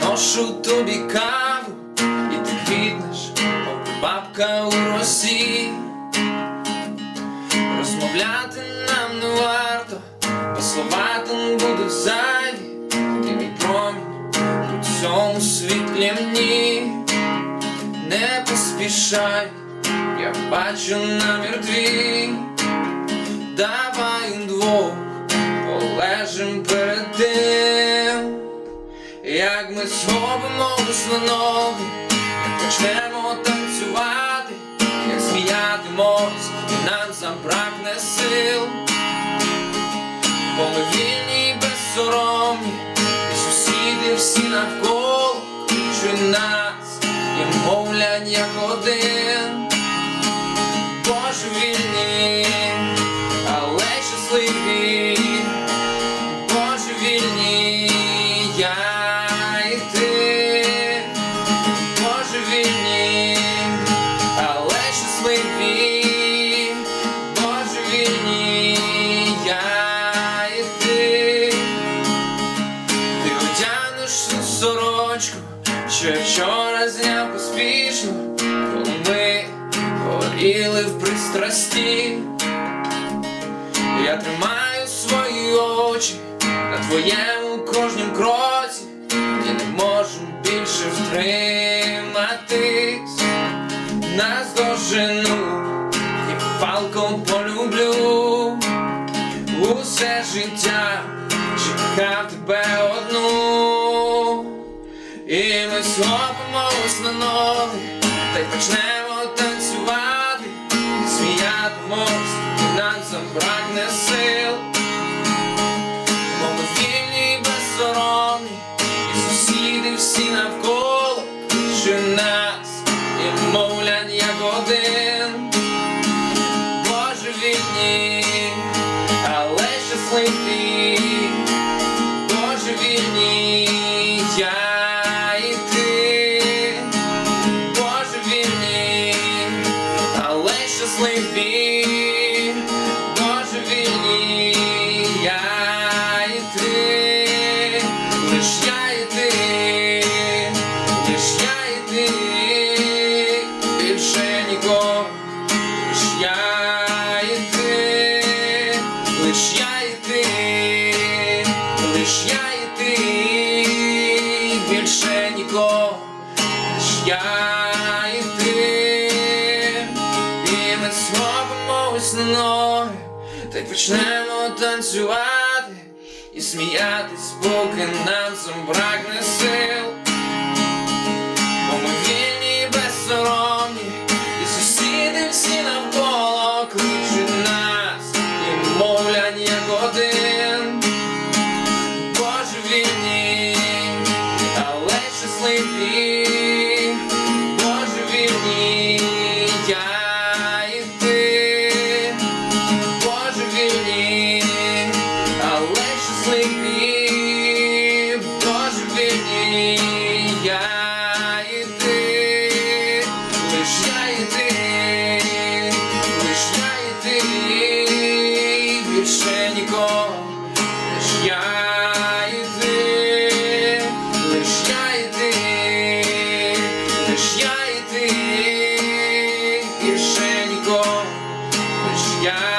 приношу тобі каву, і ти квітнеш, мов бабка у росі. Розмовляти нам не варто, бо слова там будуть зайві. Ти мій промінь у цьому світлі мені. Не поспішай, я бачу намір твій. Давай удвох полежим перед тим, як ми схопимось на ноги, як почнемо танцювати, як сміятимось, і нам забракне сил. Бо ми вільні і безсоромні, і сусіди всі навколо кличуть нас, і мовлять як один. Божевільні, але щасливі, божевільні я і ти. Божевільні, але щасливі, божевільні я і ти. Ти одягнеш ту сорочку, що я вчора зняв поспішно, коли ми горіли в пристрасті. Я тримаю свої очі на твоєму кожнім кроці, і не можу більше втриматись. Нас дожену і палком полюблю. Усе життя чекав тебе одну. І ми схопимось на ноги, та й почнемо танцювати, і сміятимось, і нам забракне сил. Бо ми вільні і безсоромні, і сусіди всі навколо кличуть нас, і мовлять як один. Божевільні, але щасливі, божевільні я. Щасливі, божевільні я і ти. Лиш я і ти, лиш я і ти, більше нікого. Лиш я і ти, лиш я і ти, лиш я і ти, більше нікого. Лиш я і ти. Ми схопимось на ноги, та й почнемо танцювати і сміятись, поки нам забракне сил. Бо ми вільні і безсоромні, і сусіди всі навколо кличуть нас, і мовлять як один. Божевільні, але щасливі, божевільні я. Божевільні я і ти, лиш я і ти, лиш я і ти, більше нікого. Лиш я і ти, лиш я і ти, лиш я і ти, більше нікого. Лиш я.